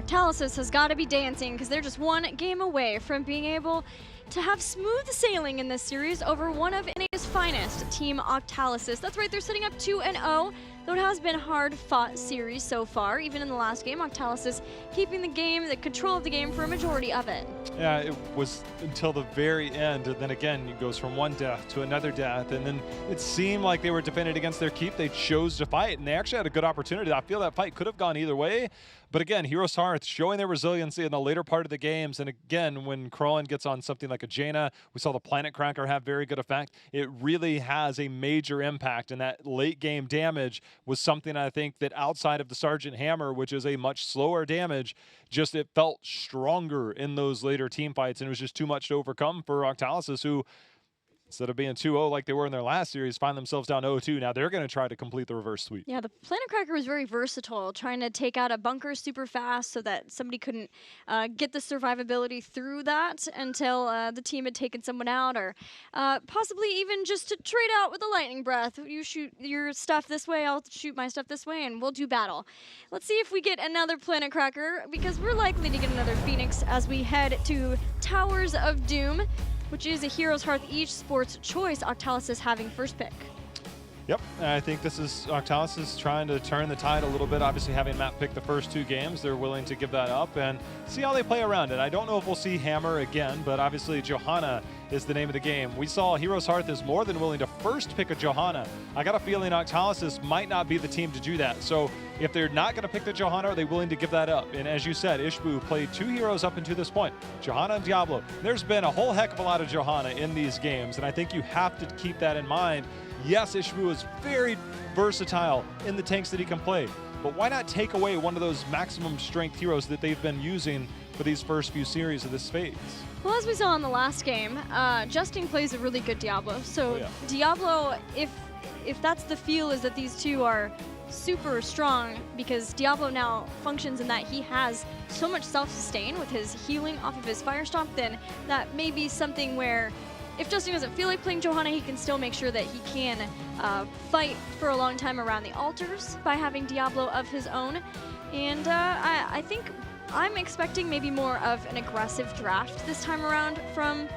Octalysis has got to be dancing because they're just one game away from being able to have smooth sailing in this series over one of NA's finest, Team Octalysis. That's right, they're sitting up 2-0, though it has been a hard-fought series so far. Even in the last game, Octalysis keeping the control of the game for a majority of it. Yeah, it was until the very end, and then again, it goes from one death to another death, and then it seemed like they were defended against their keep. They chose to fight, and they actually had a good opportunity. I feel that fight could have gone either way, but again, HeroesHearth showing their resiliency in the later part of the games, and again, when Krillin gets on something like a Jaina, we saw the Planet Cracker have very good effect. It really has a major impact, and that late game damage was something I think that outside of the Sergeant Hammer, which is a much slower damage, just it felt stronger in those later team fights, and it was just too much to overcome for Octalysis, who instead of being 2-0 like they were in their last series, find themselves down 0-2. Now they're going to try to complete the reverse sweep. Yeah, the Planet Cracker was very versatile, trying to take out a bunker super fast so that somebody couldn't get the survivability through that until the team had taken someone out, or possibly even just to trade out with a lightning breath. You shoot your stuff this way, I'll shoot my stuff this way, and we'll do battle. Let's see if we get another Planet Cracker, because we're likely to get another Phoenix as we head to Towers of Doom, which is a HeroesHearth Esports choice, Octalysis having first pick. Yep, I think this is Octalysis trying to turn the tide a little bit. Obviously, having Matt pick the first two games, they're willing to give that up and see how they play around it. I don't know if we'll see Hammer again, but obviously Johanna is the name of the game. We saw HeroesHearth is more than willing to first pick a Johanna. I got a feeling Octalysis might not be the team to do that. So if they're not going to pick the Johanna, are they willing to give that up? And as you said, Ishbu played two heroes up until this point, Johanna and Diablo. There's been a whole heck of a lot of Johanna in these games, and I think you have to keep that in mind. Yes, Ishbu is very versatile in the tanks that he can play, but why not take away one of those maximum strength heroes that they've been using for these first few series of this phase? Well, as we saw in the last game, Justine plays a really good Diablo. So Diablo, if that's the feel, is that these two are super strong, because Diablo now functions in that he has so much self-sustain with his healing off of his Fire Stomp, then that may be something where if Justine doesn't feel like playing Johanna, he can still make sure that he can fight for a long time around the altars by having Diablo of his own. And I think I'm expecting maybe more of an aggressive draft this time around from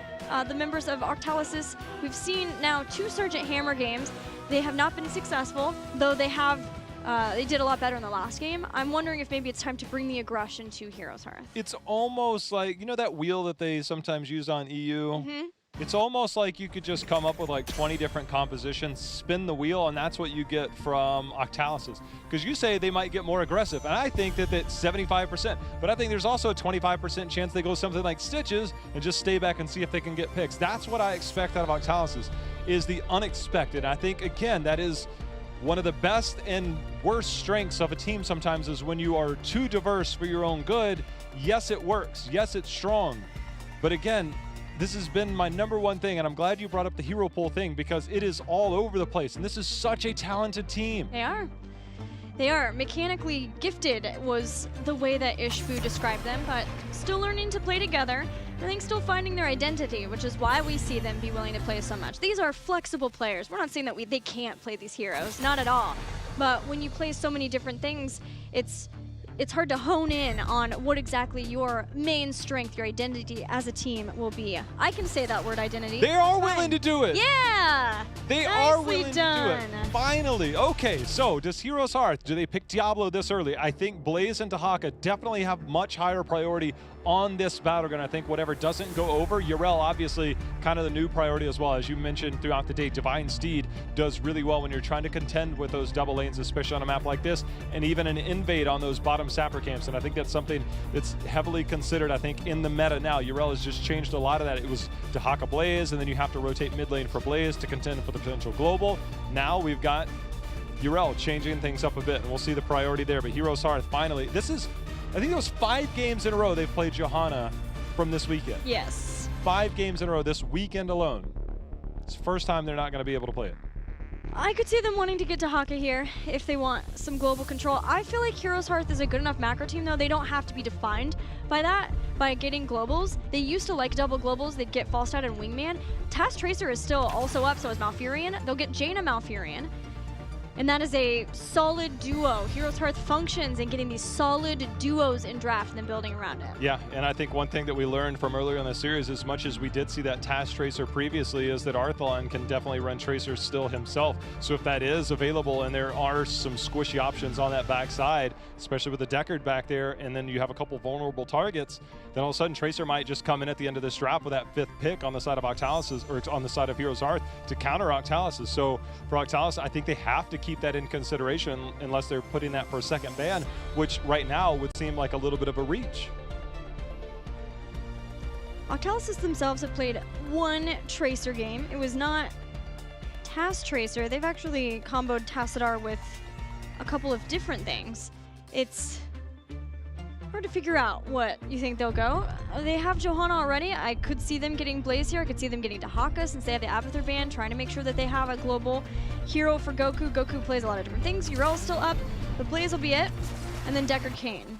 the members of Octalysis. We've seen now 2 Sergeant Hammer games. They have not been successful, though they did a lot better in the last game. I'm wondering if maybe it's time to bring the aggression to HeroesHearth. It's almost like, you know that wheel that they sometimes use on EU? Mm-hmm. It's almost like you could just come up with like 20 different compositions, spin the wheel, and that's what you get from Octalysis. Because you say they might get more aggressive, and I think that that's 75%. But I think there's also a 25% chance they go something like Stitches and just stay back and see if they can get picks. That's what I expect out of Octalysis, is the unexpected. I think, again, that is one of the best and worst strengths of a team sometimes, is when you are too diverse for your own good. Yes, it works. Yes, it's strong. But again, this has been my #1 thing, and I'm glad you brought up the hero pool thing, because it is all over the place, and this is such a talented team. They are. They are. Mechanically gifted was the way that Ishbu described them, but still learning to play together. I think still finding their identity, which is why we see them be willing to play so much. These are flexible players. We're not saying that they can't play these heroes, not at all. But when you play so many different things, it's hard to hone in on what exactly your main strength, your identity as a team will be. I can say that word, identity. They are willing to do it. Yeah! They are willing to do it. Finally. Okay, so does HeroesHearth, do they pick Diablo this early? I think Blaze and Dahaka definitely have much higher priority on this battleground. I think whatever doesn't go over, Yrel obviously kind of the new priority as well. As you mentioned throughout the day, Divine Steed does really well when you're trying to contend with those double lanes, especially on a map like this, and even an invade on those bottom sapper camps. And I think that's something that's heavily considered, I think, in the meta now. Yrel has just changed a lot of that. It was Dahaka Blaze, and then you have to rotate mid lane for Blaze to contend for the potential global. Now we've got Yrel changing things up a bit, and we'll see the priority there. But HeroesHearth, finally, this is, I think it was 5 games in a row they've played Johanna from this weekend. Yes. 5 games in a row this weekend alone. It's the first time they're not going to be able to play it. I could see them wanting to get Dahaka here if they want some global control. I feel like HeroesHearth is a good enough macro team, though. They don't have to be defined by that, by getting globals. They used to like double globals. They'd get Falstad and Wingman. Task Tracer is still also up, so is Malfurion. They'll get Jaina Malfurion. And that is a solid duo. HeroesHearth functions in getting these solid duos in draft and then building around it. Yeah, and I think one thing that we learned from earlier in the series, as much as we did see that Task Tracer previously, is that Arthalon can definitely run Tracer still himself. So if that is available and there are some squishy options on that backside, especially with the Deckard back there, and then you have a couple vulnerable targets, then all of a sudden Tracer might just come in at the end of this draft with that 5th pick on the side of Octalysis, or on the side of HeroesHearth, to counter Octalysis. So for Octalysis, I think they have to keep that in consideration unless they're putting that for a second ban, which right now would seem like a little bit of a reach. Octalysis themselves have played one Tracer game. It was not Task Tracer. They've actually comboed Tassadar with a couple of different things. It's hard to figure out what you think they'll go. They have Johanna already. I could see them getting Blaze here. I could see them getting Dahaka since they have the Abathur ban, trying to make sure that they have a global hero for Goku. Goku plays a lot of different things. Urel's still up, but Blaze will be it. And then Deckard Cain.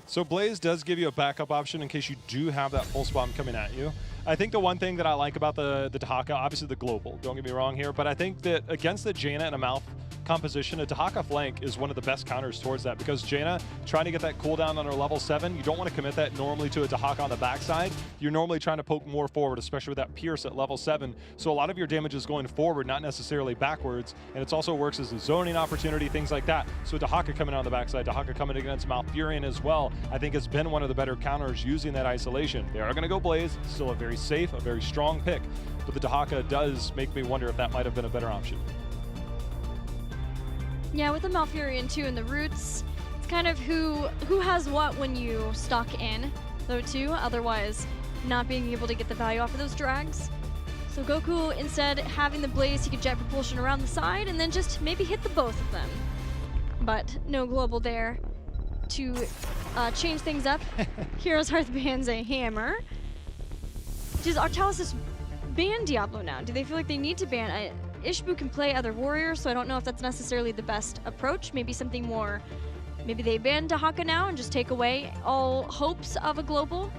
So Blaze does give you a backup option in case you do have that pulse bomb coming at you. I think the one thing that I like about the Dahaka, obviously the global, don't get me wrong here, but I think that against the Jaina and a Malf composition, a Dahaka flank is one of the best counters towards that, because Jaina trying to get that cooldown on her level 7, you don't want to commit that normally to a Dahaka on the backside. You're normally trying to poke more forward, especially with that Pierce at level 7. So a lot of your damage is going forward, not necessarily backwards, and it also works as a zoning opportunity, things like that. So Dahaka coming on the backside, Dahaka coming against Malfurion as well, I think has been one of the better counters using that isolation. They are going to go Blaze, still a very safe, a very strong pick, but the Dahaka does make me wonder if that might have been a better option. Yeah, with the Malfurion too and the roots, it's kind of who has what when you stock in, though too, otherwise not being able to get the value off of those drags. So Goku, instead having the Blaze, he could jet propulsion around the side and then just maybe hit the both of them. But no global there to change things up. HeroesHearth bans a hammer. Does Octalysis ban Diablo now? Do they feel like they need to ban? Ishbu can play other warriors, so I don't know if that's necessarily the best approach. Maybe something more, maybe they ban Dahaka now and just take away all hopes of a global.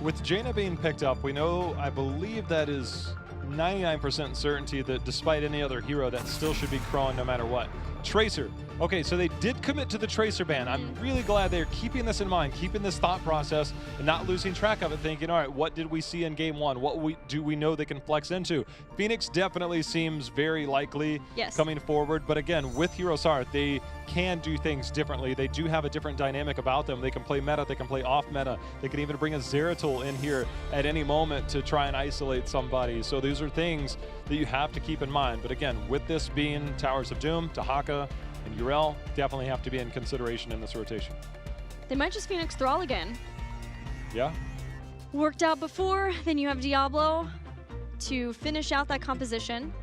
With Jaina being picked up, we know, I believe that is 99% certainty that despite any other hero, that still should be crawling no matter what. Tracer. Okay, so they did commit to the Tracer ban. I'm really glad they're keeping this in mind, keeping this thought process, and not losing track of it, thinking, all right, what did we see in game 1? What do we know they can flex into? Phoenix definitely seems very likely coming forward, but again, with HeroesHearth, they can do things differently. They do have a different dynamic about them. They can play meta, they can play off meta. They can even bring a Zeratul in here at any moment to try and isolate somebody. So these are things that you have to keep in mind. But again, with this being Towers of Doom, Dahaka, and Urel definitely have to be in consideration in this rotation. They might just Phoenix Thrall again. Yeah. Worked out before, then you have Diablo to finish out that composition,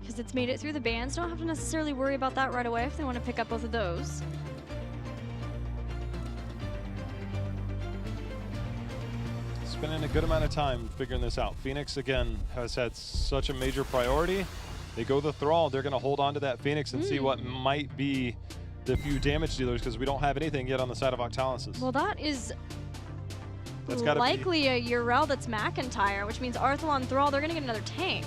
because it's made it through the bans. Don't have to necessarily worry about that right away if they want to pick up both of those. Spending a good amount of time figuring this out. Phoenix, again, has had such a major priority. They go the Thrall, they're going to hold on to that Phoenix and see what might be the few damage dealers, because we don't have anything yet on the side of Octalysis. Well, that's likely a Urel that's McIntyre, which means Arthalon Thrall, they're going to get another tank.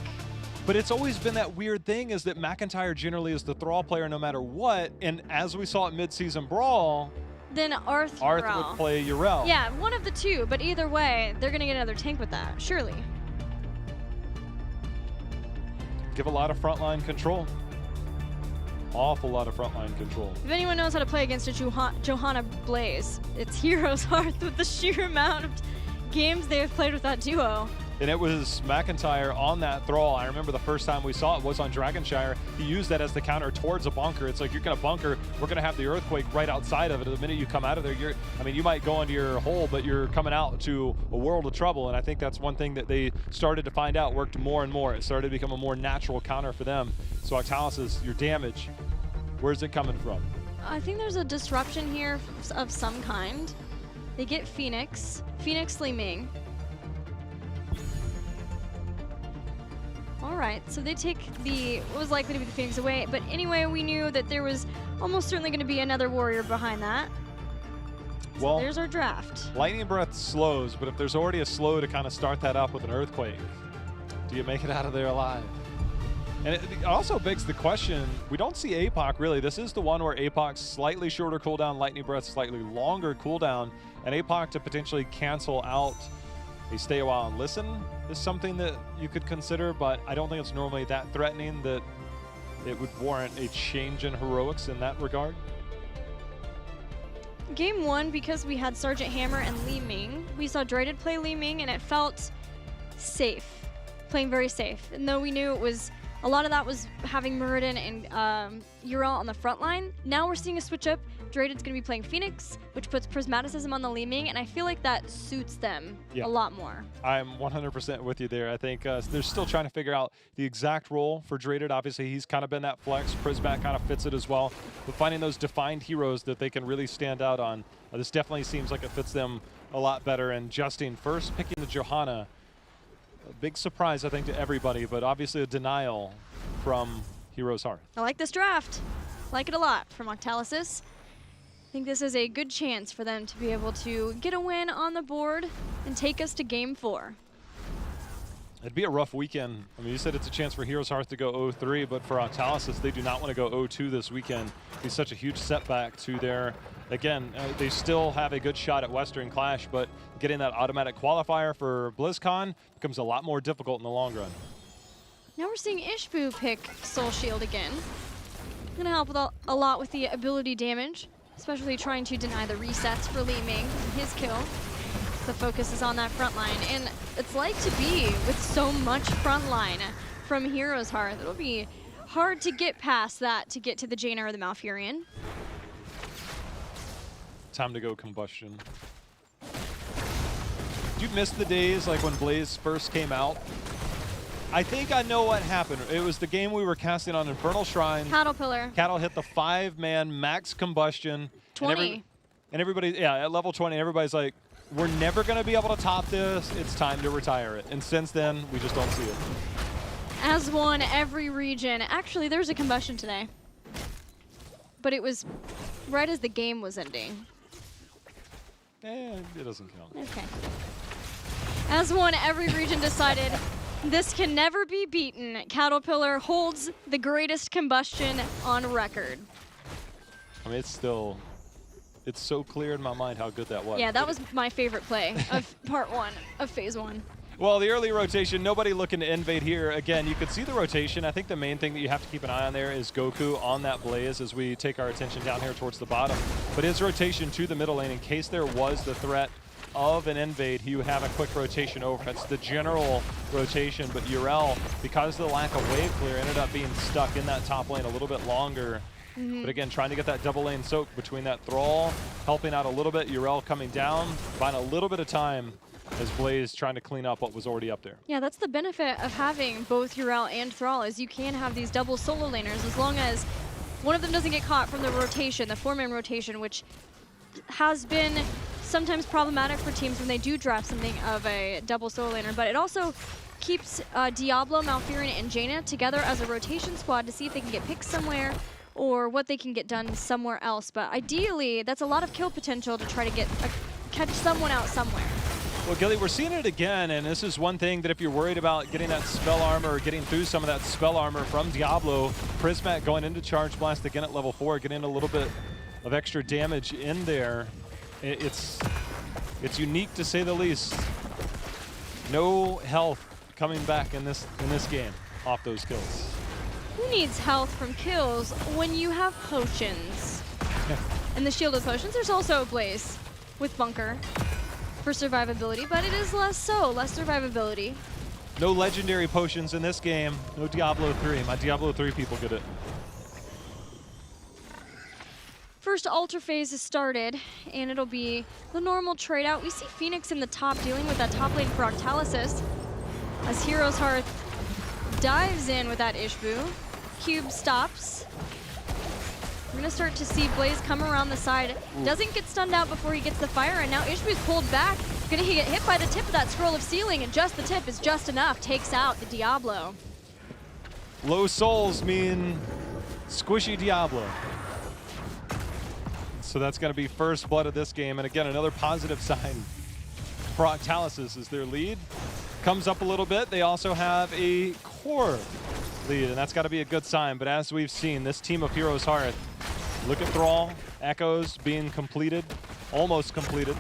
But it's always been that weird thing, is that McIntyre generally is the Thrall player no matter what, and as we saw at Mid-Season Brawl, then Arth would play Urel. Yeah, one of the two, but either way, they're going to get another tank with that, surely. Give a lot of frontline control. Awful lot of frontline control. If anyone knows how to play against a Johanna Blaze, it's HeroesHearth with the sheer amount of games they have played with that duo. And it was McIntyre on that Thrall. I remember the first time we saw it was on Dragonshire. He used that as the counter towards a bunker. It's like, you're going to bunker, we're going to have the Earthquake right outside of it. The minute you come out of there, you might go into your hole, but you're coming out to a world of trouble. And I think that's one thing that they started to find out worked more and more. It started to become a more natural counter for them. So Octalysis, your damage, where's it coming from? I think there's a disruption here of some kind. They get Phoenix Li Ming. All right, so they take what was likely to be the Phoenix away, but anyway, we knew that there was almost certainly going to be another warrior behind that. So there's our draft. Lightning Breath slows, but if there's already a slow to kind of start that up with an Earthquake, do you make it out of there alive? And it also begs the question, we don't see APOC really. This is the one where APOC's slightly shorter cooldown, Lightning Breath slightly longer cooldown, and APOC to potentially cancel out a stay a while and listen is something that you could consider, but I don't think it's normally that threatening that it would warrant a change in heroics in that regard. Game 1, because we had Sergeant Hammer and Li Ming, we saw Dreaded play Li Ming, and it felt safe, playing very safe. And though we knew it was, a lot of that was having Muradin and Uriel on the front line, now we're seeing a switch up. Dreaded's going to be playing Phoenix, which puts Prismaticism on the Li Ming, and I feel like that suits them a lot more. I'm 100% with you there. I think they're still trying to figure out the exact role for Dreaded. Obviously, he's kind of been that flex. Prismat kind of fits it as well. But finding those defined heroes that they can really stand out on, this definitely seems like it fits them a lot better. And Justine first picking the Johanna. A big surprise, I think, to everybody, but obviously a denial from HeroesHearth. I like this draft. Like it a lot from Octalysis. I think this is a good chance for them to be able to get a win on the board and take us to Game 4. It'd be a rough weekend. I mean, you said it's a chance for HeroesHearth to go 0-3, but for Octalysis, they do not want to go 0-2 this weekend. It'd be such a huge setback to their, again, they still have a good shot at Western Clash, but getting that automatic qualifier for BlizzCon becomes a lot more difficult in the long run. Now we're seeing Ishbu pick Soul Shield again. Gonna help with a lot with the ability damage, especially trying to deny the resets for Li Ming and his kill. The focus is on that front line, and it's like to be with so much front line from HeroesHearth. It'll be hard to get past that to get to the Jaina or the Malfurion. Time to go Combustion. Did you miss the days like when Blaze first came out? I think I know what happened. It was the game we were casting on Infernal Shrine. Caterpillar. Cattle hit the 5-man max combustion. 20. And everybody, yeah, at level 20, everybody's like, we're never going to be able to top this. It's time to retire it. And since then, we just don't see it. As won every region. Actually, there's a combustion today. But it was right as the game was ending. It doesn't count. Okay. As won every region decided, this can never be beaten. Caterpillar holds the greatest combustion on record. I mean, it's so clear in my mind how good that was. Yeah, that was my favorite play of part 1 of phase 1. Well, the early rotation, nobody looking to invade here. Again, you could see the rotation. I think the main thing that you have to keep an eye on there is Goku on that Blaze as we take our attention down here towards the bottom. But his rotation to the middle lane, in case there was the threat of an invade, he would have a quick rotation over. That's the general rotation, but Uriel, because of the lack of wave clear, ended up being stuck in that top lane a little bit longer. But again, trying to get that double lane soak between that Thrall, helping out a little bit, Uriel coming down, buying a little bit of time as Blaze trying to clean up what was already up there. Yeah, that's the benefit of having both Uriel and Thrall, is you can have these double solo laners as long as one of them doesn't get caught from the rotation, the 4-man rotation, which has been sometimes problematic for teams when they do draft something of a double solo laner, but it also keeps Diablo, Malfurion, and Jaina together as a rotation squad to see if they can get picked somewhere or what they can get done somewhere else. But ideally, that's a lot of kill potential to try to get catch someone out somewhere. Well, Gilly, we're seeing it again, and this is one thing that if you're worried about getting that spell armor or getting through some of that spell armor from Diablo, Prismat going into Charge Blast again at level 4, getting a little bit of extra damage in there. It's unique to say the least. No health coming back in this game off those kills. Who needs health from kills when you have potions? And the shielded potions, there's also Blaze with Bunker for survivability, but it is less survivability. No legendary potions in this game. No Diablo 3. My Diablo 3 people get it. First altar phase has started, and it'll be the normal trade out. We see Phoenix in the top dealing with that top lane for Octalysis as HeroesHearth dives in with that Ishbu. Cube stops. We're gonna start to see Blaze come around the side. Doesn't get stunned out before he gets the fire, and now Ishbu's pulled back. Gonna get hit by the tip of that Scroll of Sealing, and just the tip is just enough. Takes out the Diablo. Low souls mean squishy Diablo. So that's gonna be first blood of this game, and again, another positive sign for Octalysis is their lead comes up a little bit. They also have a core lead, and that's got to be a good sign. But as we've seen, this team of Heroes Hearth, look at Thrall, Echoes being completed, almost completed.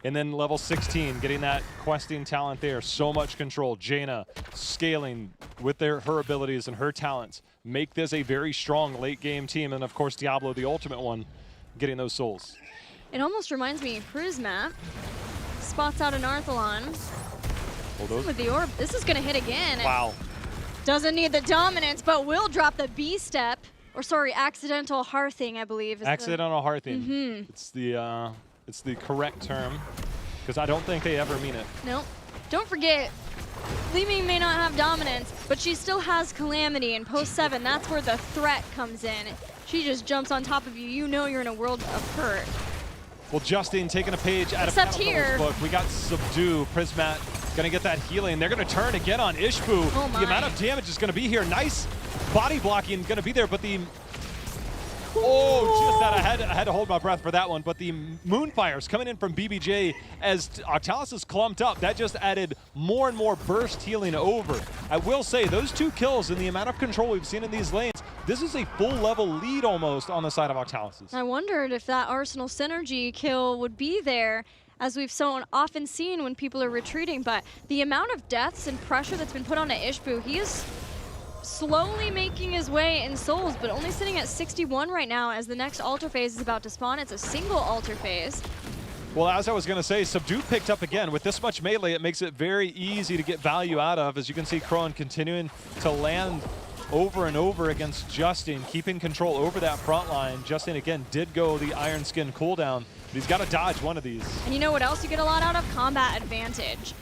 And then level 16, getting that questing talent there. So much control. Jaina scaling with her abilities and her talents. Make this a very strong late game team. And of course, Diablo, the ultimate one, getting those souls. It almost reminds me of Prisma. Spots out an Arthalon. With the orb. This is going to hit again. Wow. Doesn't need the dominance, but will drop the B step. Or sorry, accidental hearthing, I believe. Accidental hearthing. It's the correct term, because I don't think they ever mean it. Nope. Don't forget, Li Ming may not have dominance, but she still has Calamity, and post 7, that's where the threat comes in. She just jumps on top of you. You know you're in a world of hurt. Well, Justin taking a page out Except of here. book. We got Subdue. Prismat gonna get that healing. They're gonna turn again on Ishbu. Oh my. The amount of damage is gonna be here. Nice body blocking gonna be there, but the just that. I had to hold my breath for that one. But the Moonfire's coming in from BBJ as Octalysis is clumped up. That just added more and more burst healing over. I will say, those 2 kills and the amount of control we've seen in these lanes, this is a full level lead almost on the side of Octalysis. I wondered if that Arsenal synergy kill would be there, as we've so often seen when people are retreating. But the amount of deaths and pressure that's been put onto Ishbu, he is slowly making his way in souls, but only sitting at 61 right now as the next altar phase is about to spawn. It's a single altar phase. Well, as I was going to say, Subdue picked up again. With this much melee, it makes it very easy to get value out of. As you can see, Crone continuing to land over and over against Justin, keeping control over that front line. Justin, again, did go the Iron Skin cooldown, but he's got to dodge one of these. And you know what else you get a lot out of? Combat advantage.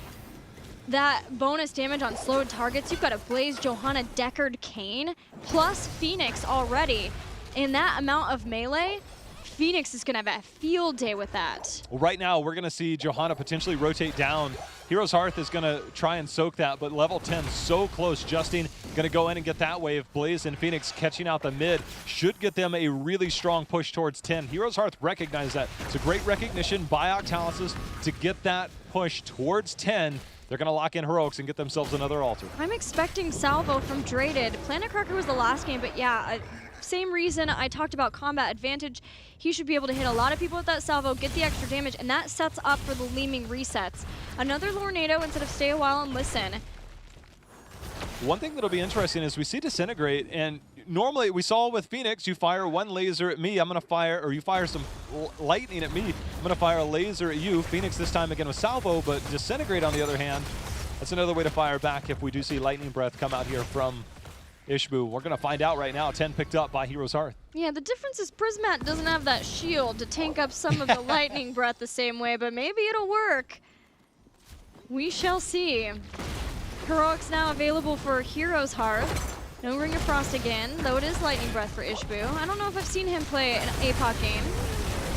That bonus damage on slowed targets. You've got a Blaze, Johanna, Deckard, Kane, plus Phoenix already. In that amount of melee, Phoenix is going to have a field day with that. Well, right now, we're going to see Johanna potentially rotate down. Heroes Hearth is going to try and soak that, but level 10 so close. Justin going to go in and get that wave. Blaze and Phoenix catching out the mid should get them a really strong push towards 10. Heroes Hearth recognize that. It's a great recognition by Octalysis to get that push towards 10. They're going to lock in Heroics and get themselves another altar. I'm expecting salvo from Draded. Planet Cracker was the last game, but yeah, same reason I talked about combat advantage. He should be able to hit a lot of people with that salvo, get the extra damage, and that sets up for the Li Ming resets. Another Lornado instead of stay a while and listen. One thing that'll be interesting is we see Disintegrate, and normally we saw with Phoenix, you fire one laser at me, I'm going to fire, or you fire some lightning at me, I'm going to fire a laser at you. Phoenix this time again with salvo, but Disintegrate on the other hand, that's another way to fire back if we do see Lightning Breath come out here from Ishbu. We're going to find out right now. 10 picked up by Heroes Hearth. Yeah, the difference is Prismat doesn't have that shield to tank up some of the Lightning Breath the same way, but maybe it'll work. We shall see. Heroics now available for Heroes Hearth. No Ring of Frost again, though it is Lightning Breath for Ishbu. I don't know if I've seen him play an APOC game.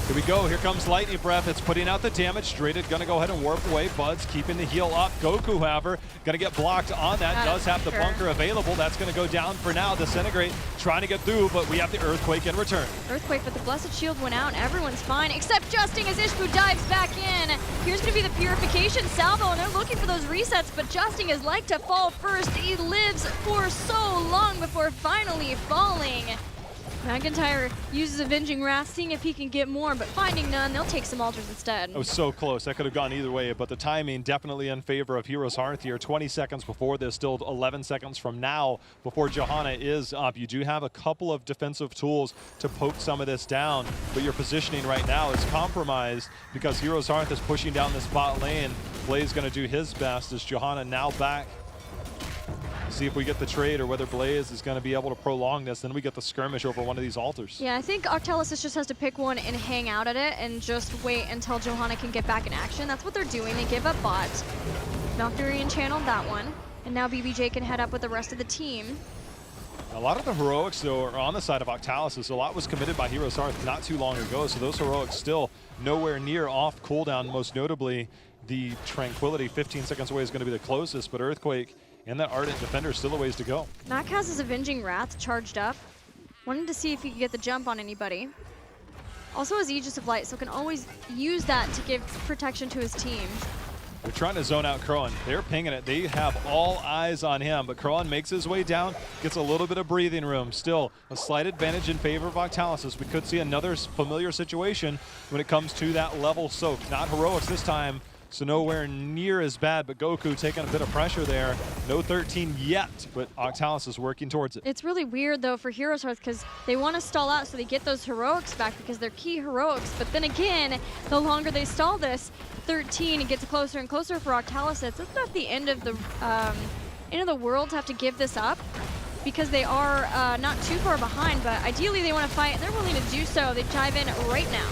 Here we go. Here comes Lightning Breath. It's putting out the damage. Draded going to go ahead and warp away. Buds keeping the heal up. Goku, however, going to get blocked on that. Does have the bunker available. That's going to go down for now. Disintegrate trying to get through, but we have the Earthquake in return. Earthquake, but the Blessed Shield went out and everyone's fine, except Justin as Ishbu dives back in. Here's going to be the Purification Salvo, and they're looking for those resets, but Justin is like to fall first. He lives for so long before finally falling. McIntyre uses Avenging Wrath, seeing if he can get more, but finding none, they'll take some altars instead. It was so close. That could have gone either way, but the timing definitely in favor of Heroes Hearth here. 20 seconds before this, still 11 seconds from now before Johanna is up. You do have a couple of defensive tools to poke some of this down, but your positioning right now is compromised because Heroes Hearth is pushing down this bot lane. Blaze going to do his best as Johanna now back. See if we get the trade or whether Blaze is going to be able to prolong this. Then we get the skirmish over one of these altars. Yeah, I think Octalysis just has to pick one and hang out at it and just wait until Johanna can get back in action. That's what they're doing. They give up bot. Malfurion channeled that one. And now BBJ can head up with the rest of the team. A lot of the heroics, though, are on the side of Octalysis. A lot was committed by Heroes Hearth not too long ago, so those heroics still nowhere near off cooldown. Most notably, the Tranquility 15 seconds away is going to be the closest, but Earthquake and that Ardent Defender still a ways to go. Mac has his Avenging Wrath charged up. Wanted to see if he could get the jump on anybody. Also has Aegis of Light, so can always use that to give protection to his team. They're trying to zone out Crowan. They're pinging it. They have all eyes on him, but Crowan makes his way down, gets a little bit of breathing room. Still a slight advantage in favor of Octalysis. We could see another familiar situation when it comes to that level soak. Not heroics this time, so nowhere near as bad, but Goku taking a bit of pressure there. No 13 yet, but Octalysis working towards it. It's really weird, though, for HeroesHearth because they want to stall out so they get those heroics back because they're key heroics. But then again, the longer they stall this, 13, it gets closer and closer for Octalysis. It's not the end of the world to have to give this up because they are not too far behind, but ideally they want to fight, and they're willing to do so. They dive in right now.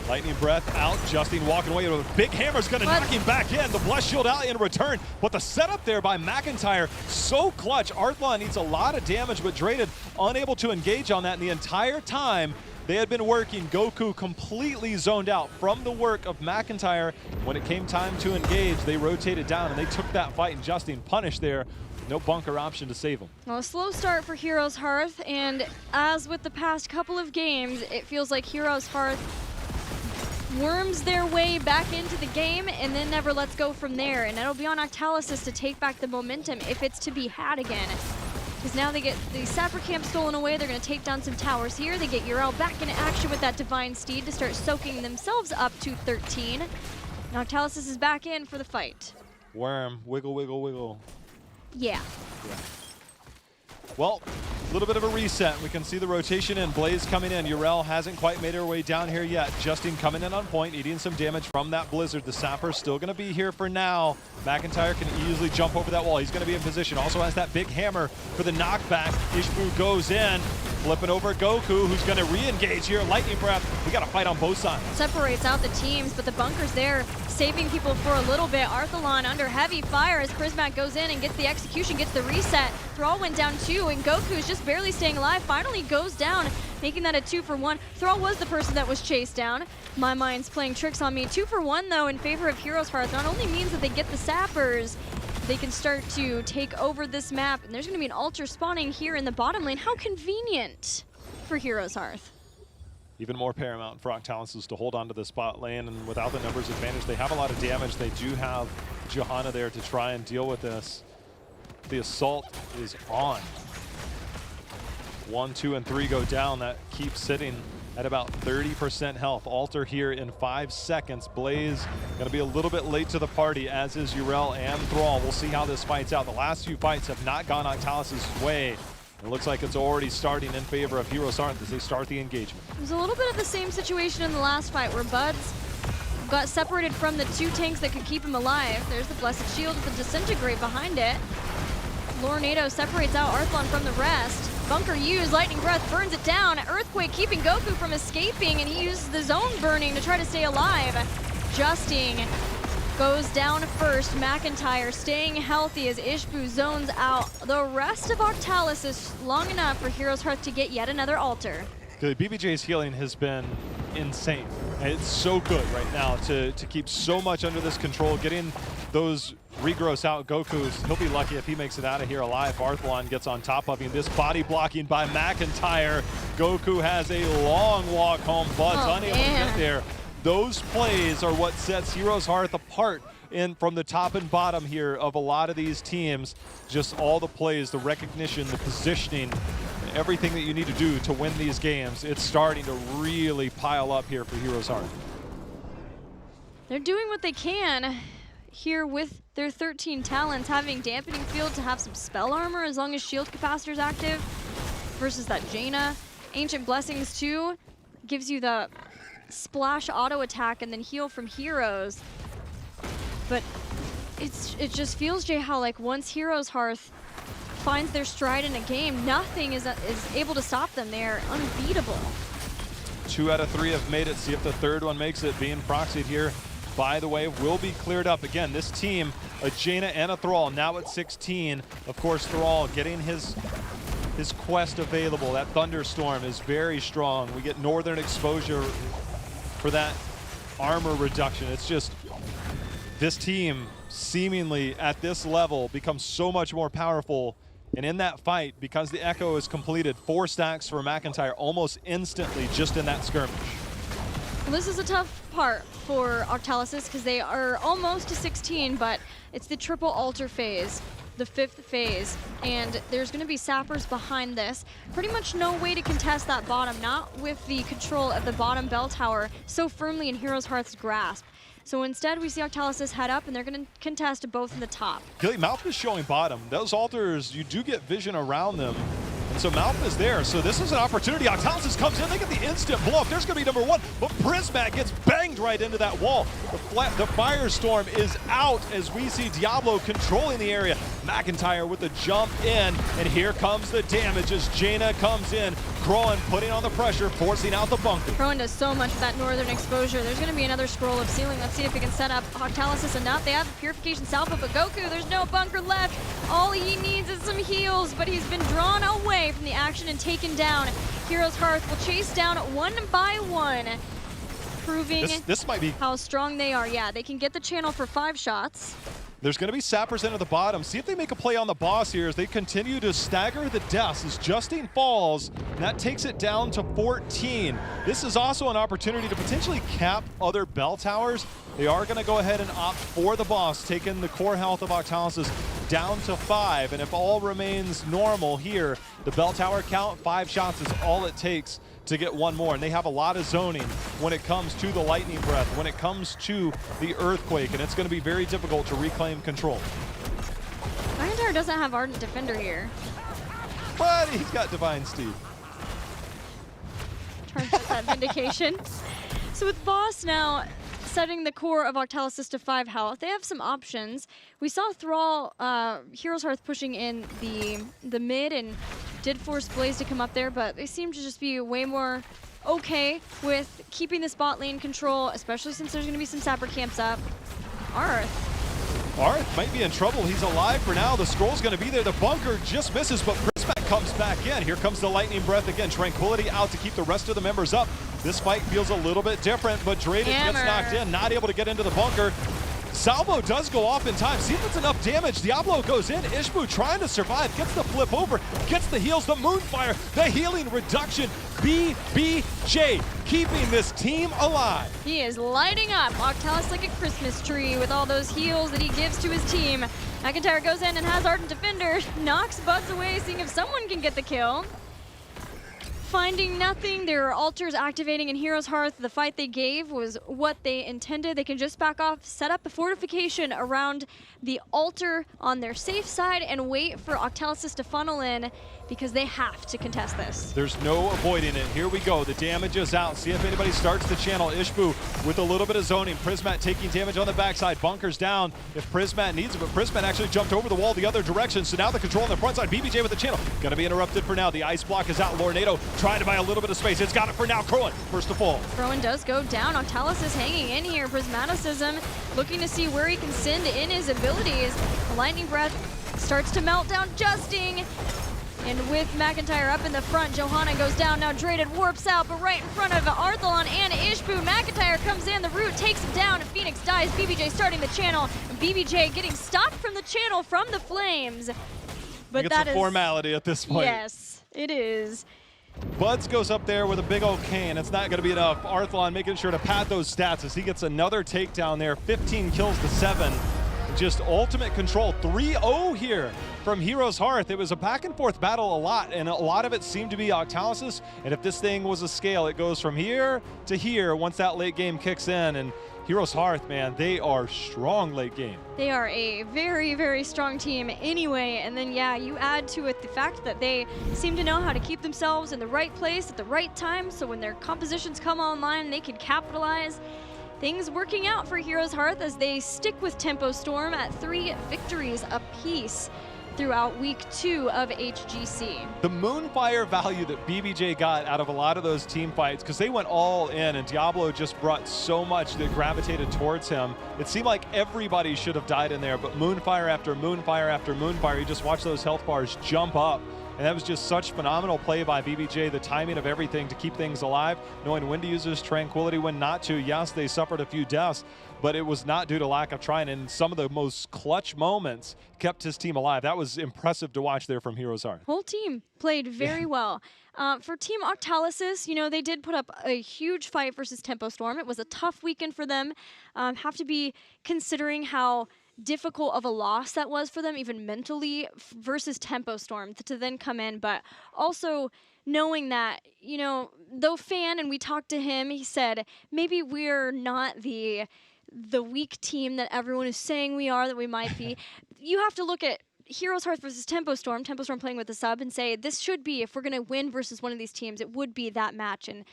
Lightning Breath out, Justine walking away with a big hammer's gonna knock him back in. The Blessed Shield out in return, but the setup there by McIntyre, so clutch. Arthlon needs a lot of damage, but Draded unable to engage on that, and the entire time they had been working, Goku completely zoned out from the work of McIntyre. When it came time to engage, they rotated down and they took that fight, and Justine punished there. No bunker option to save him. Well, a slow start for HeroesHearth, and as with the past couple of games, it feels like HeroesHearth worms their way back into the game and then never lets go from there. And it'll be on Octalysis to take back the momentum if it's to be had again. Because now they get the Sapper Camp stolen away. They're going to take down some towers here. They get Yrel back into action with that Divine Steed to start soaking themselves up to 13. Now Octalysis is back in for the fight. Worm, wiggle, wiggle, wiggle. Yeah. Well, a little bit of a reset. We can see the rotation in. Blaze coming in. Yrel hasn't quite made her way down here yet. Justine coming in on point, eating some damage from that Blizzard. The Sapper's still going to be here for now. McIntyre can easily jump over that wall. He's going to be in position. Also has that big hammer for the knockback. Ishbu goes in, flipping over Goku, who's going to re-engage here. Lightning Breath. We got to fight on both sides. Separates out the teams, but the bunker's there, saving people for a little bit. Arthalon under heavy fire as Prismac goes in and gets the execution, gets the reset. Thrall went down too, and Goku's just barely staying alive. Finally goes down, making that a 2-for-1. Thrall was the person that was chased down. My mind's playing tricks on me. 2-for-1 though in favor of HeroesHearth. Not only means that they get the Sappers, they can start to take over this map, and there's going to be an altar spawning here in the bottom lane. How convenient for HeroesHearth. Even more paramount for Octalysis to hold on to the spot lane, and without the numbers advantage, they have a lot of damage. They do have Johanna there to try and deal with this. The assault is on. 1, 2, and 3 go down. That keeps sitting at about 30% health. Alter here in 5 seconds. Blaze gonna be a little bit late to the party, as is Yrel and Thrall. We'll see how this fights out. The last few fights have not gone Octalysis' way. It looks like it's already starting in favor of HeroesHearth as they start the engagement. It was a little bit of the same situation in the last fight where Buds got separated from the 2 tanks that could keep him alive. There's the Blessed Shield with the Disintegrate behind it. Lornado separates out Arthlon from the rest. Bunker used, Lightning Breath burns it down. Earthquake keeping Goku from escaping, and he uses the zone burning to try to stay alive. Justine goes down first. McIntyre staying healthy as Ishbu zones out. The rest of Octalysis long enough for HeroesHearth to get yet another altar. BBJ's healing has been insane. It's so good right now to keep so much under this control, getting those regrowths out. Goku's, he'll be lucky if he makes it out of here alive. Arthlon gets on top of him. This body blocking by McIntyre. Goku has a long walk home. Bud's unable to get there. Those plays are what sets HeroesHearth apart from the top and bottom here of a lot of these teams. Just all the plays, the recognition, the positioning, everything that you need to do to win these games. It's starting to really pile up here for HeroesHearth. They're doing what they can here with their 13 talents, having Dampening Field to have some spell armor as long as shield capacitor's active versus that Jaina. Ancient Blessings too gives you the splash auto attack and then heal from heroes. But it just feels, Jay, how like once HeroesHearth finds their stride in a game, nothing is able to stop them. They're unbeatable. 2 out of 3 have made it. See if the third one makes it. Being proxied here, by the way, will be cleared up. Again, this team, a Jaina and a Thrall, now at 16. Of course, Thrall getting his quest available. That Thunderstorm is very strong. We get Northern Exposure for that armor reduction. It's just, this team seemingly at this level becomes so much more powerful. And in that fight, because the Echo is completed, 4 stacks for McIntyre almost instantly just in that skirmish. Well, this is a tough part for Octalysis because they are almost to 16, but it's the triple altar phase, the 5th phase, and there's going to be sappers behind this. Pretty much no way to contest that bottom, not with the control of the bottom bell tower so firmly in HeroesHearth's grasp. So instead, we see Octalysis head up, and they're going to contest both in the top. Gilly, Malf is showing bottom. Those altars, you do get vision around them. So Malf is there, so this is an opportunity. Octalysis comes in, they get the instant blow up. There's gonna be number 1, but Prismat gets banged right into that wall. The Firestorm is out as we see Diablo controlling the area. McIntyre with the jump in, and here comes the damage as Jaina comes in. Crowan putting on the pressure, forcing out the bunker. Crowan does so much with that northern exposure. There's gonna be another scroll of ceiling. Let's see if we can set up Octalysis enough. They have the Purification Salvo, but Goku, there's no bunker left. All he needs is some heals, but he's been drawn away from the action and taken down. HeroesHearth will chase down one by one, proving this might be how strong they are. Yeah, they can get the channel for 5 shots. There's going to be sappers into the bottom. See if they make a play on the boss here as they continue to stagger the deaths as Justine falls, and that takes it down to 14. This is also an opportunity to potentially cap other bell towers. They are going to go ahead and opt for the boss, taking the core health of Octalysis down to 5. And if all remains normal here, the bell tower count, 5 shots is all it takes to get one more. And they have a lot of zoning when it comes to the lightning breath, when it comes to the earthquake, and it's going to be very difficult to reclaim control. McIntyre doesn't have Ardent Defender here. But he's got Divine Steed. Turns out that Vindication. So with boss now setting the core of Octalysis to 5 health, they have some options. We saw Thrall, HeroesHearth pushing in the mid and did force Blaze to come up there, but they seem to just be way more okay with keeping this bot lane control, especially since there's going to be some sapper camps up. Arth might be in trouble. He's alive for now. The scroll's going to be there. The bunker just misses, but Prismat comes back in. Here comes the lightning breath again. Tranquility out to keep the rest of the members up. This fight feels a little bit different, but Drayden gets knocked in, not able to get into the bunker. Salvo does go off in time. See if it's enough damage. Diablo goes in. Ishbu trying to survive. Gets the flip over. Gets the heals. The Moonfire. The healing reduction. BBJ keeping this team alive. He is lighting up Octalysis like a Christmas tree with all those heals that he gives to his team. McIntyre goes in and has Ardent Defender. Knocks Buds away, seeing if someone can get the kill. Finding nothing, there are altars activating in HeroesHearth. The fight they gave was what they intended. They can just back off, set up a fortification around the altar on their safe side and wait for Octalysis to funnel in because they have to contest this. There's no avoiding it. Here we go. The damage is out. See if anybody starts the channel. Ishbu with a little bit of zoning. Prismat taking damage on the backside. Bunkers down if Prismat needs it, but Prismat actually jumped over the wall the other direction, so now the control on the front side. BBJ with the channel. Going to be interrupted for now. The ice block is out. Lornado trying to buy a little bit of space. It's got it for now. Crowan, first to fall. Crowan does go down. Octalysis hanging in here. Prismaticism looking to see where he can send in his abilities. The lightning breath starts to melt down Justine. And with McIntyre up in the front, Johanna goes down. Now Drayden warps out, but right in front of Arthalon and Ishbu. McIntyre comes in, the root takes him down, and Phoenix dies. BBJ starting the channel. BBJ getting stopped from the channel from the flames. But that is a formality at this point. Yes, it is. Buds goes up there with a big old cane. It's not going to be enough. Arthalon making sure to pad those stats as he gets another takedown there. 15 kills to 7. Just ultimate control. 3-0 here from HeroesHearth. It was a back and forth battle a lot, and a lot of it seemed to be Octalysis. And if this thing was a scale, it goes from here to here once that late game kicks in. And HeroesHearth, man, they are strong late game. They are a very, very strong team anyway. And then, yeah, you add to it the fact that they seem to know how to keep themselves in the right place at the right time. So when their compositions come online, they can capitalize. Things working out for HeroesHearth as they stick with Tempo Storm at 3 victories apiece throughout week 2 of HGC. The Moonfire value that BBJ got out of a lot of those team fights, because they went all in and Diablo just brought so much that gravitated towards him. It seemed like everybody should have died in there, but Moonfire after Moonfire after Moonfire, you just watch those health bars jump up And that was just such phenomenal play by BBJ, the timing of everything to keep things alive, knowing when to use his tranquility, when not to. Yes, they suffered a few deaths, but it was not due to lack of trying. And some of the most clutch moments kept his team alive. That was impressive to watch there from HeroesHearth. Whole team played very well. For Team Octalysis, you know, they did put up a huge fight versus Tempo Storm. It was a tough weekend for them. Have to be considering how difficult of a loss that was for them, even mentally, versus Tempo Storm to then come in. But also knowing that, you know, though Fan, and we talked to him, he said, maybe we're not the weak team that everyone is saying we are, that we might be. You have to look at HeroesHearth versus Tempo Storm playing with the sub, and say this should be, if we're going to win versus one of these teams, it would be that match. And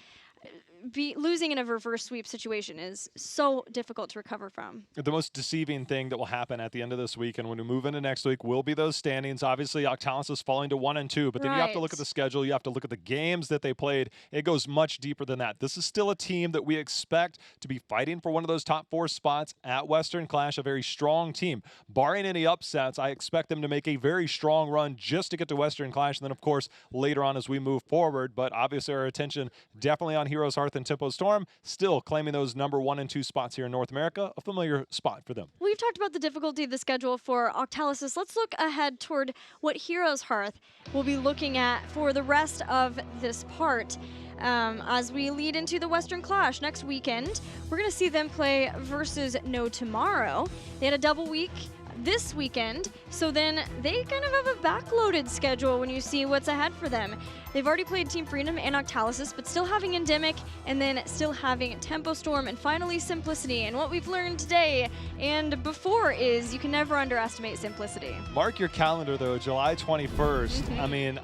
losing in a reverse sweep situation is so difficult to recover from. The most deceiving thing that will happen at the end of this week and when we move into next week will be those standings. Obviously, Octalysis falling to 1 and 2, but then you have to look at the schedule. You have to look at the games that they played. It goes much deeper than that. This is still a team that we expect to be fighting for one of those top 4 spots at Western Clash, a very strong team. Barring any upsets, I expect them to make a very strong run just to get to Western Clash, and then, of course, later on as we move forward. But obviously, our attention definitely on HeroesHearth and Tempo Storm, still claiming those number 1 and 2 spots here in North America, a familiar spot for them. We've talked about the difficulty of the schedule for Octalysis. Let's look ahead toward what HeroesHearth will be looking at for the rest of this part. As we lead into the Western Clash next weekend, we're going to see them play versus No Tomorrow. They had a double week this weekend, so then they kind of have a backloaded schedule when you see what's ahead for them. They've already played Team Freedom and Octalysis, but still having Endemic, and then still having Tempo Storm, and finally Simplicity. And what we've learned today and before is you can never underestimate Simplicity. Mark your calendar, though, July 21st. I mean,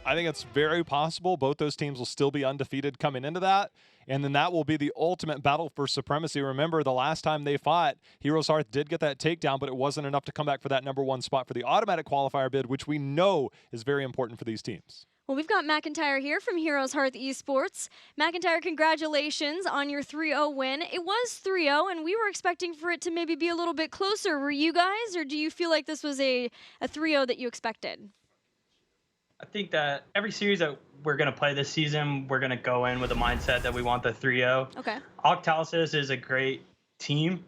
I think it's very possible both those teams will still be undefeated coming into that. And then that will be the ultimate battle for supremacy. Remember, the last time they fought, HeroesHearth did get that takedown, but it wasn't enough to come back for that number 1 spot for the automatic qualifier bid, which we know is very important for these teams. Well, we've got McIntyre here from HeroesHearth Esports. McIntyre, congratulations on your 3-0 win. It was 3-0, and we were expecting for it to maybe be a little bit closer. Were you guys, or do you feel like this was a 3-0 that you expected? I think that every series that we're going to play this season, we're going to go in with a mindset that we want the 3-0. Okay. Octalysis is a great team.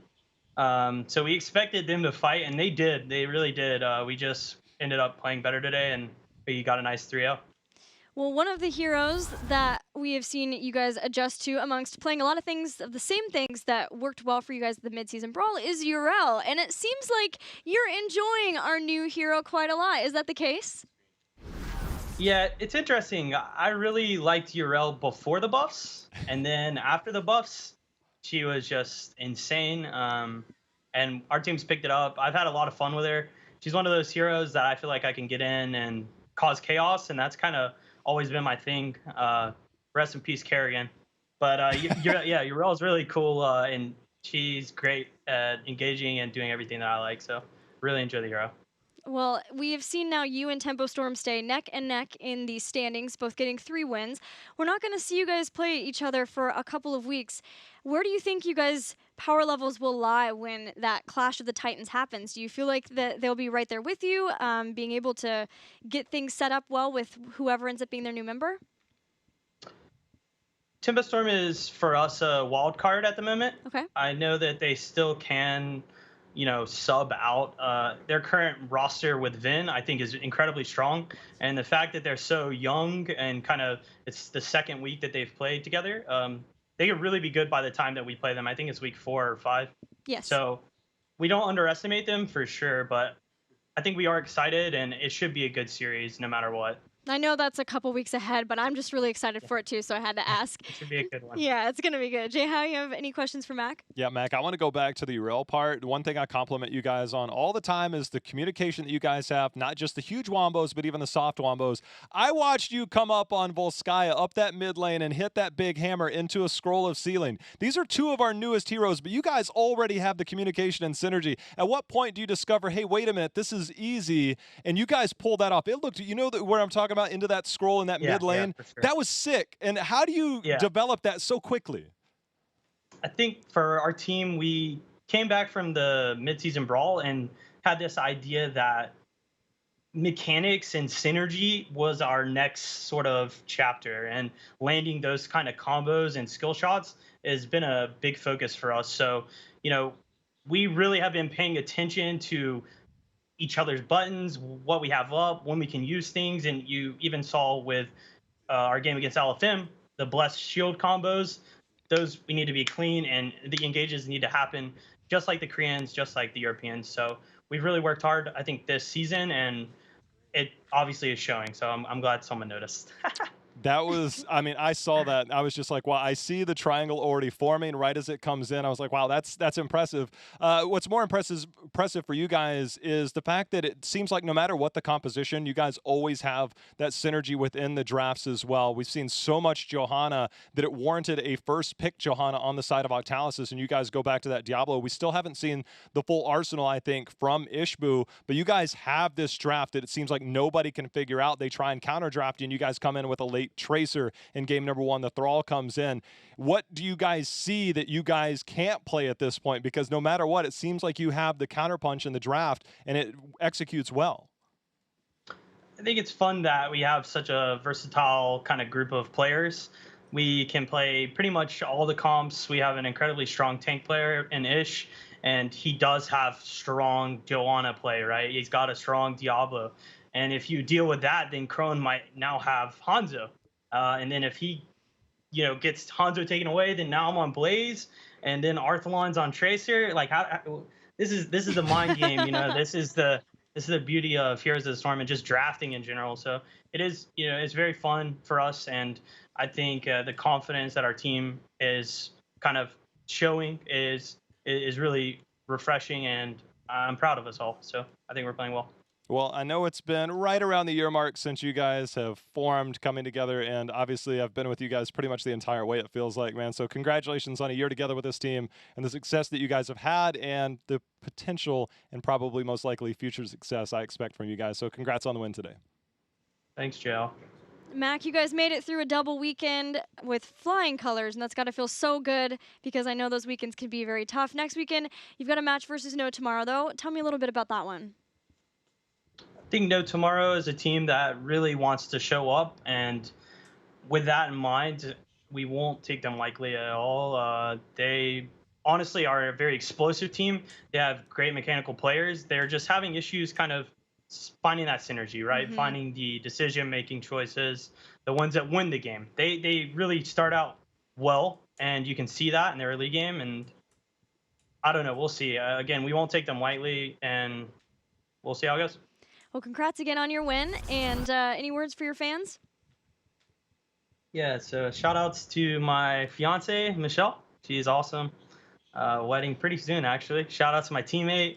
So we expected them to fight, and they did. They really did. We just ended up playing better today, and we got a nice 3-0. Well, one of the heroes that we have seen you guys adjust to amongst playing a lot of things, of the same things that worked well for you guys at the midseason brawl, is Urel. And it seems like you're enjoying our new hero quite a lot. Is that the case? Yeah, it's interesting. I really liked Urel before the buffs, and then after the buffs, she was just insane. And our team's picked it up. I've had a lot of fun with her. She's one of those heroes that I feel like I can get in and cause chaos, and that's kind of always been my thing. Rest in peace, Kerrigan. But yeah, Urel's really cool, and she's great at engaging and doing everything that I like. So really enjoy the hero. Well, we have seen now you and Tempo Storm stay neck and neck in the standings, both getting 3 wins. We're not going to see you guys play each other for a couple of weeks. Where do you think you guys' power levels will lie when that Clash of the Titans happens? Do you feel like that they'll be right there with you, being able to get things set up well with whoever ends up being their new member? Tempo Storm is, for us, a wild card at the moment. Okay. I know that they still can, you know, sub out. Their current roster with Vin, I think, is incredibly strong. And the fact that they're so young and kind of it's the second week that they've played together, they could really be good by the time that we play them. I think it's week 4 or 5. Yes. So we don't underestimate them for sure, but I think we are excited, and it should be a good series no matter what. I know that's a couple weeks ahead, but I'm just really excited for it too, so I had to ask. It should be a good one. Yeah, it's going to be good. Jay, how you have any questions for Mac? Yeah, Mac, I want to go back to the Urel part. One thing I compliment you guys on all the time is the communication that you guys have, not just the huge wombos, but even the soft wombos. I watched you come up on Volskaya, up that mid lane, and hit that big hammer into a scroll of ceiling. These are 2 of our newest heroes, but you guys already have the communication and synergy. At what point do you discover, hey, wait a minute, this is easy, and you guys pull that off? It looked, you know where I'm talking about, into that scroll in that mid lane? Yeah, for sure. That was sick. And how do you develop that so quickly? I think for our team, we came back from the midseason brawl and had this idea that mechanics and synergy was our next sort of chapter, and landing those kind of combos and skill shots has been a big focus for us. So, we really have been paying attention to each other's buttons, what we have up, when we can use things. And you even saw with our game against LFM, the blessed shield combos, those we need to be clean, and the engages need to happen just like the Koreans, just like the Europeans. So we've really worked hard, I think, this season, and it obviously is showing. So I'm glad someone noticed. That was, I mean, I saw that. I was just like, wow, I see the triangle already forming right as it comes in. I was like, wow, that's impressive. What's more impressive for you guys is the fact that it seems like no matter what the composition, you guys always have that synergy within the drafts as well. We've seen so much Johanna that it warranted a first pick Johanna on the side of Octalysis, and you guys go back to that Diablo. We still haven't seen the full arsenal, I think, from Ishbu, but you guys have this draft that it seems like nobody can figure out. They try and counter draft you, and you guys come in with a late Tracer in game number 1. The Thrall comes in. What do you guys see that you guys can't play at this point? Because no matter what, it seems like you have the counterpunch in the draft, and it executes well. I think it's fun that we have such a versatile kind of group of players. We can play pretty much all the comps. We have an incredibly strong tank player in Ish, and he does have strong Johanna play, right? He's got a strong Diablo. And if you deal with that, then Crone might now have Hanzo. And then if he, gets Hanzo taken away, then now I'm on Blaze, and then Arthalon's on Tracer. Like, this is the mind game. This is the beauty of Heroes of the Storm and just drafting in general. So it is, it's very fun for us, and I think the confidence that our team is kind of showing is really refreshing, and I'm proud of us all. So I think we're playing well. Well, I know it's been right around the year mark since you guys have formed, coming together, and obviously I've been with you guys pretty much the entire way, it feels like, man. So congratulations on a year together with this team and the success that you guys have had and the potential and probably most likely future success I expect from you guys. So congrats on the win today. Thanks, Joe. Mac, you guys made it through a double weekend with flying colors, and that's got to feel so good because I know those weekends can be very tough. Next weekend, you've got a match versus No tomorrow, though. Tell me a little bit about that one. I think No Tomorrow is a team that really wants to show up, and with that in mind, we won't take them lightly at all. They honestly are a very explosive team. They have great mechanical players. They're just having issues kind of finding that synergy, right? Mm-hmm. Finding the decision-making choices, the ones that win the game. They really start out well, and you can see that in the early game, and I don't know. We'll see. Again, we won't take them lightly, and we'll see how it goes. Well, congrats again on your win, and any words for your fans? Yeah, so shout outs to my fiance, Michelle. She's awesome. Wedding pretty soon, actually. Shout out to my teammate.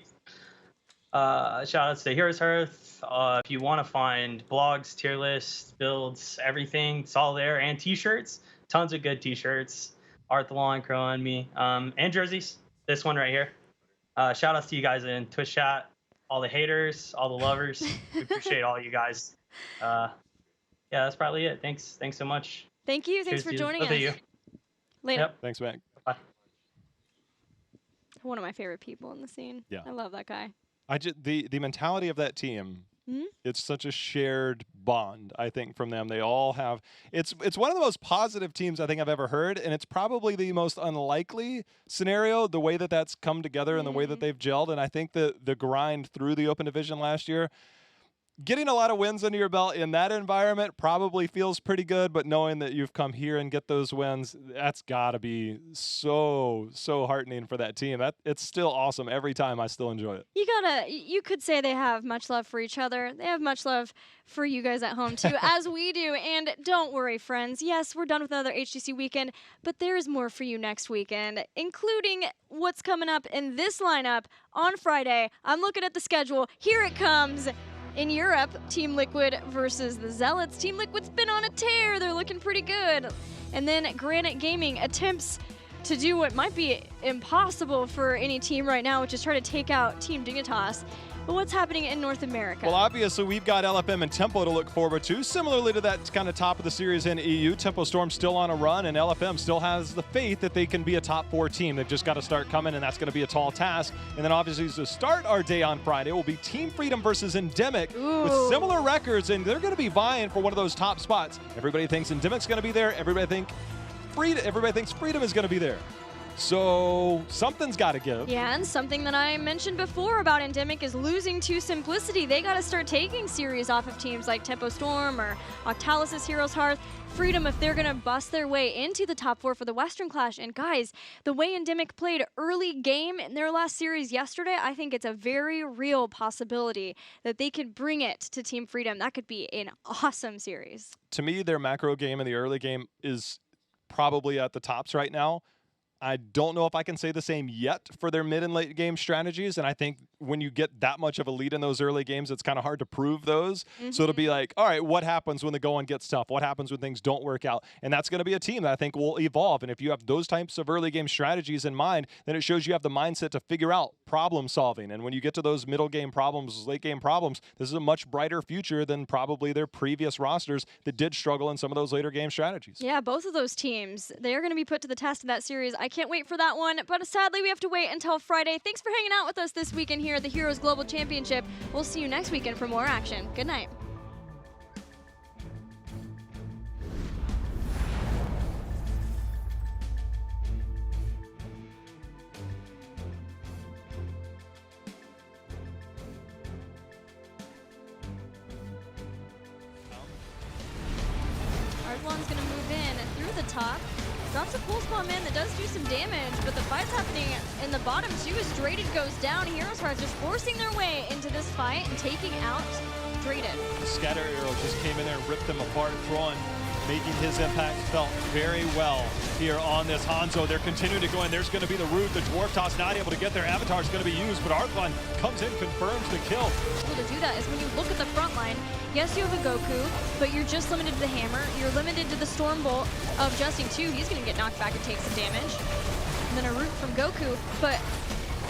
Shout outs to HeroesHearth. If you want to find blogs, tier lists, builds, everything, it's all there. And t-shirts. Tons of good t-shirts. Arthalon, Crow, and me. And jerseys. This one right here. Shout outs to you guys in Twitch chat. All the haters, all the lovers. We appreciate all you guys. Yeah, that's probably it. Thanks so much. Thank you. Thanks for joining us. You. Later. Yep. Thanks, Mac. Bye. One of my favorite people in the scene. Yeah. I love that guy. The mentality of that team, it's such a shared bond, I think, from them. They all have, it's one of the most positive teams I think I've ever heard, and it's probably the most unlikely scenario, the way that that's come together and the way that they've gelled. And I think the grind through the Open Division last year, getting a lot of wins under your belt in that environment probably feels pretty good, but knowing that you've come here and get those wins, that's got to be so heartening for that team. It's still awesome every time. I still enjoy it. You could say they have much love for each other. They have much love for you guys at home too, as we do. And don't worry, friends. Yes, we're done with another HGC weekend, but there is more for you next weekend, including what's coming up in this lineup on Friday. I'm looking at the schedule. Here it comes. In Europe, Team Liquid versus the Zealots. Team Liquid's been on a tear. They're looking pretty good. And then Granite Gaming attempts to do what might be impossible for any team right now, which is try to take out Team Dignitas. But what's happening in North America? Well, obviously, we've got LFM and Tempo to look forward to. Similarly to that kind of top of the series in EU, Tempo Storm's still on a run, and LFM still has the faith that they can be a top 4 team. They've just got to start coming, and that's going to be a tall task. And then obviously, to start our day on Friday, will be Team Freedom versus Endemic with similar records, and they're going to be vying for one of those top spots. Everybody thinks Endemic's going to be there. Everybody thinks Freedom is going to be there. So something's got to give. Yeah, and something that I mentioned before about Endemic is losing to Simplicity. They got to start taking series off of teams like Tempo Storm or Octalysis, HeroesHearth, Freedom if they're going to bust their way into the top 4 for the Western Clash. And guys, the way Endemic played early game in their last series yesterday, I think it's a very real possibility that they could bring it to Team Freedom. That could be an awesome series. To me, their macro game in the early game is probably at the tops right now. I don't know if I can say the same yet for their mid and late game strategies, and I think when you get that much of a lead in those early games, it's kind of hard to prove those. So it'll be like, all right, what happens when the going gets tough? What happens when things don't work out? And that's going to be a team that I think will evolve. And if you have those types of early game strategies in mind, then it shows you have the mindset to figure out problem solving. And when you get to those middle game problems, late game problems, this is a much brighter future than probably their previous rosters that did struggle in some of those later game strategies. Yeah, both of those teams, they are going to be put to the test in that series. I can't wait for that one, but sadly we have to wait until Friday. Thanks for hanging out with us this weekend here at the Heroes Global Championship. We'll see you next weekend for more action. Good night. Ardwan's going to move in through the top. Drops a pulse bomb in that does do some damage, but the fight's happening in the bottom too as Draded goes down. HeroesHearth just forcing their way into this fight and taking out Draded. The scatter arrow just came in there and ripped them apart. Thrawn making his impact felt very well here on this Hanzo. They're continuing to go in. There's going to be the root. The Dwarf Toss not able to get there. Avatar's going to be used, but Arthon comes in, confirms the kill. Able to do that is when you look at the front line. Yes, you have a Goku, but you're just limited to the hammer. You're limited to the Storm Bolt of Justin too. He's going to get knocked back and take some damage. And then a root from Goku, but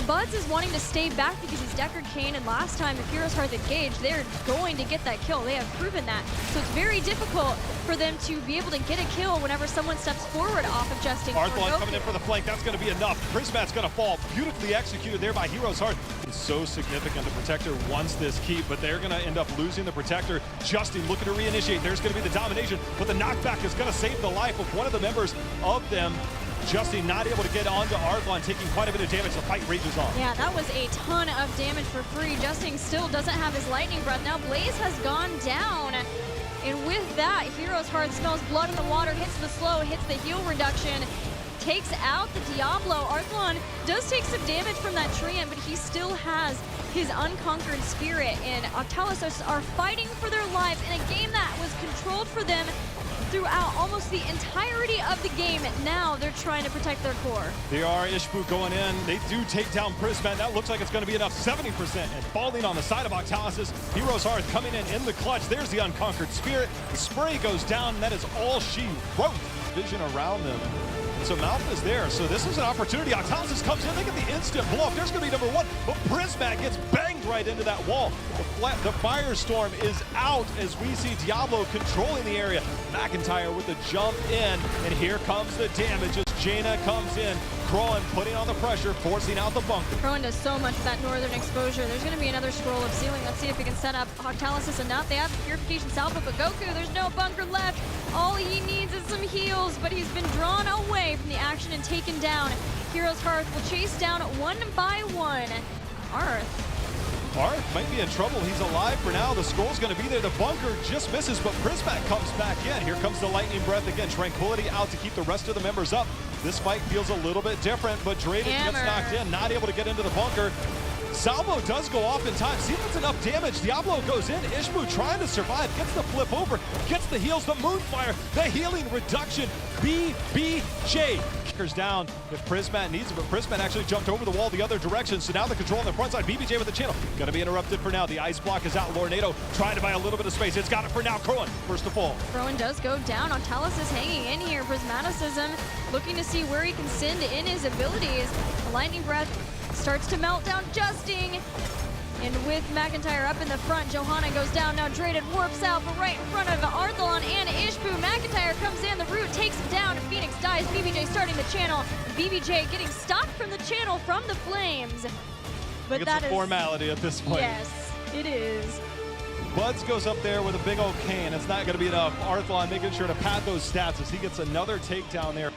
Buds is wanting to stay back because he's Deckard Cain, and last time if HeroesHearth engaged, they're going to get that kill. They have proven that. So it's very difficult for them to be able to get a kill whenever someone steps forward off of Justin. Arthon coming in for the flank. That's going to be enough. Prismat's going to fall. Beautifully executed there by HeroesHearth. It's so significant. The Protector wants this keep, but they're going to end up losing the Protector. Justin looking to reinitiate. There's going to be the domination, but the knockback is going to save the life of one of the members of them. Justin not able to get onto Arthon, taking quite a bit of damage. The fight rages on. Yeah, that was a ton of damage for free. Justin still doesn't have his lightning breath. Now Blaze has gone down. And with that, HeroesHearth smells blood in the water, hits the slow, hits the heal reduction, takes out the Diablo. Arthon does take some damage from that Treant, but he still has his unconquered spirit. And Octalysis are fighting for their lives in a game that was controlled for them throughout almost the entirety of the game. Now they're trying to protect their core. They are. Ishbu going in. They do take down Prismat. That looks like it's going to be enough. 70% and falling on the side of Octalysis. HeroesHearth coming in the clutch. There's the unconquered spirit. The spray goes down, and that is all she wrote. Vision around them. And so Mouth is there. So this is an opportunity. Octalysis comes in. They get the instant blow up. There's going to be number 1. But Prismat gets banged right into that wall. The Firestorm is out as we see Diablo controlling the area. McIntyre with the jump in. And here comes the damage as Jaina comes in. Crowan putting on the pressure, forcing out the bunker. Crowan does so much with that northern exposure. There's going to be another scroll of ceiling. Let's see if we can set up Octalysis enough. They have Purification Salvo, but Goku, there's no bunker left. All he needs is some heals, but he's been drawn away from the action and taken down. HeroesHearth will chase down one by one. Arth might be in trouble. He's alive for now. The scroll's going to be there. The bunker just misses, but Prismat comes back in. Here comes the lightning breath again. Tranquility out to keep the rest of the members up. This fight feels a little bit different, but Draded gets knocked in, not able to get into the bunker. Salvo does go off in time. See if it's enough damage. Diablo goes in. Ishbu trying to survive. Gets the flip over. Gets the heals. The Moonfire. The healing reduction. BBJ. Kickers down if Prismat needs it, but Prismat actually jumped over the wall the other direction. So now the control on the front side. BBJ with the channel. Going to be interrupted for now. The ice block is out. Lornado trying to buy a little bit of space. It's got it for now. Crowan first to fall. Crowan does go down. Octalysis hanging in here. Prismaticism looking to see where he can send in his abilities. The lightning breath starts to melt down Justin. And with McIntyre up in the front, Johanna goes down. Now Drayden warps out, but right in front of Arthalon and Ishbu. McIntyre comes in, the root takes him down, and Phoenix dies. BBJ starting the channel. BBJ getting stopped from the channel from the Flames. But that is a formality at this point. Yes, it is. Buds goes up there with a big old cane. It's not going to be enough. Arthalon making sure to pad those stats as he gets another takedown there.